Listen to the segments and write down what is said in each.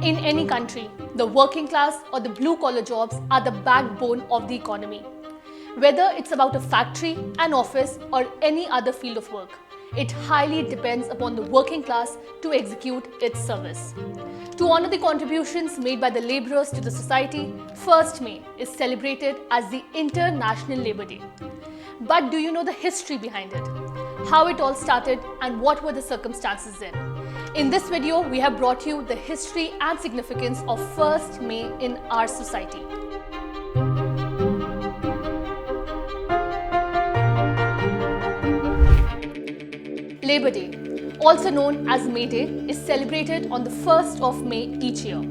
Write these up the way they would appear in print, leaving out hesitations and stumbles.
In any country, the working class or the blue-collar jobs are the backbone of the economy. Whether it's about a factory, an office, or any other field of work, it highly depends upon the working class to execute its service. To honor the contributions made by the laborers to the society, 1st May is celebrated as the International Labour Day. But do you know the history behind it? How it all started and what were the circumstances then? In this video, we have brought you the history and significance of 1st May in our society. Labour Day, also known as May Day, is celebrated on the 1st of May each year.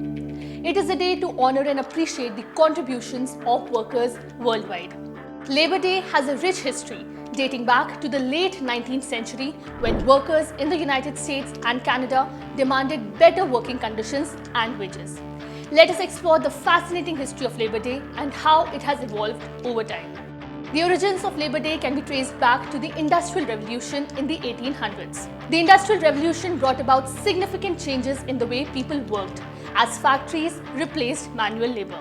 It is a day to honour and appreciate the contributions of workers worldwide. Labour Day has a rich history dating back to the late 19th century when workers in the United States and Canada demanded better working conditions and wages. Let us explore the fascinating history of Labour Day and how it has evolved over time. The origins of Labour Day can be traced back to the Industrial Revolution in the 1800s. The Industrial Revolution brought about significant changes in the way people worked as factories replaced manual labour.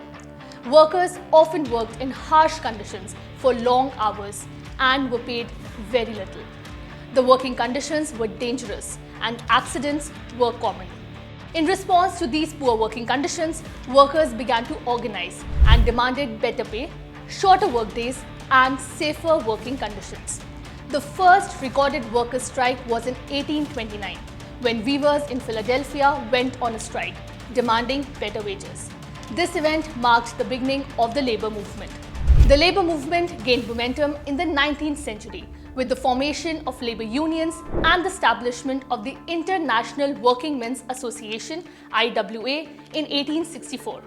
Workers often worked in harsh conditions for long hours and were paid very little. The working conditions were dangerous and accidents were common. In response to these poor working conditions, workers began to organize and demanded better pay, shorter work days, and safer working conditions. The first recorded workers' strike was in 1829, when weavers in Philadelphia went on a strike, demanding better wages. This event marked the beginning of the labor movement. The labor movement gained momentum in the 19th century with the formation of labor unions and the establishment of the International Working Men's Association (IWA) in 1864.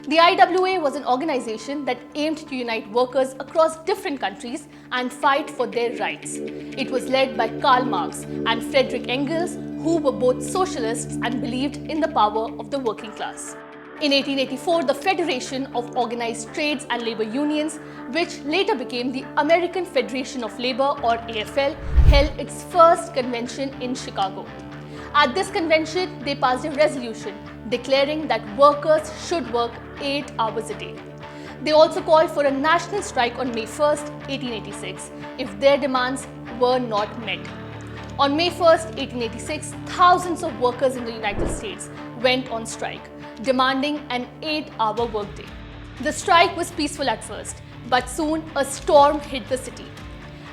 The IWA was an organization that aimed to unite workers across different countries and fight for their rights. It was led by Karl Marx and Friedrich Engels, who were both socialists and believed in the power of the working class. In 1884, the Federation of Organized Trades and Labor Unions, which later became the American Federation of Labor or AFL, held its first convention in Chicago. At this convention, they passed a resolution declaring that workers should work 8 hours a day. They also called for a national strike on May 1st, 1886, if their demands were not met. On May 1st, 1886, thousands of workers in the United States went on strike, demanding an 8-hour workday. The strike was peaceful at first, but soon a storm hit the city.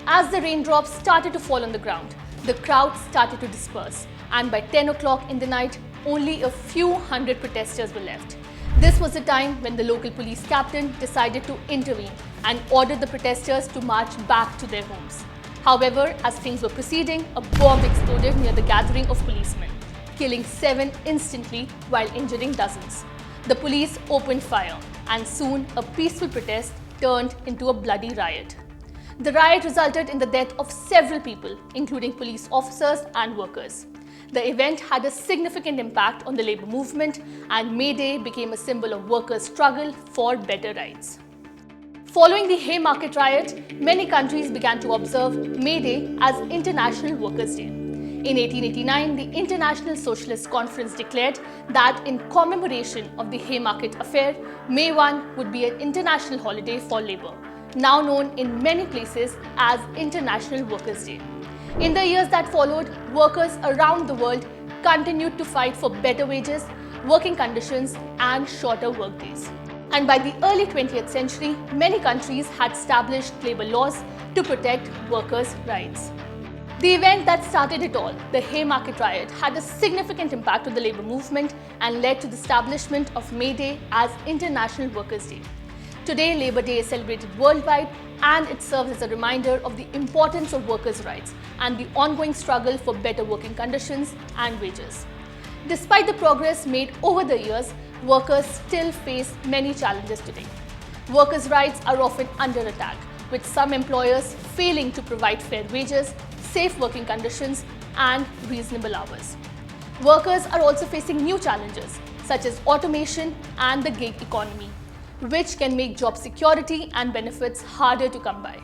As the raindrops started to fall on the ground, the crowd started to disperse, and by 10 o'clock in the night, only a few hundred protesters were left. This was the time when the local police captain decided to intervene and ordered the protesters to march back to their homes. However, as things were proceeding, a bomb exploded near the gathering of policemen, killing 7 instantly while injuring dozens. The police opened fire, and soon a peaceful protest turned into a bloody riot. The riot resulted in the death of several people, including police officers and workers. The event had a significant impact on the labor movement, and May Day became a symbol of workers' struggle for better rights. Following the Haymarket riot, many countries began to observe May Day as International Workers' Day. In 1889, the International Socialist Conference declared that in commemoration of the Haymarket affair, May 1 would be an international holiday for labour, now known in many places as International Workers' Day. In the years that followed, workers around the world continued to fight for better wages, working conditions, and shorter workdays. And by the early 20th century, many countries had established labour laws to protect workers' rights. The event that started it all, the Haymarket riot, had a significant impact on the labour movement and led to the establishment of May Day as International Workers' Day. Today, Labour Day is celebrated worldwide, and it serves as a reminder of the importance of workers' rights and the ongoing struggle for better working conditions and wages. Despite the progress made over the years, workers still face many challenges today. Workers' rights are often under attack, with some employers failing to provide fair wages, safe working conditions, and reasonable hours. Workers are also facing new challenges, such as automation and the gig economy, which can make job security and benefits harder to come by.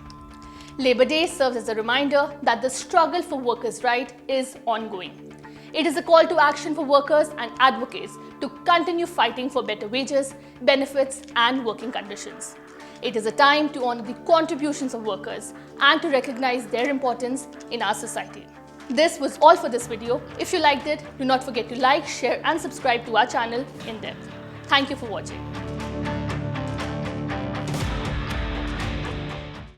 Labour Day serves as a reminder that the struggle for workers' rights is ongoing. It is a call to action for workers and advocates to continue fighting for better wages, benefits, and working conditions. It is a time to honor the contributions of workers and to recognize their importance in our society. This was all for this video. If you liked it, do not forget to like, share, and subscribe to our channel in depth. Thank you for watching.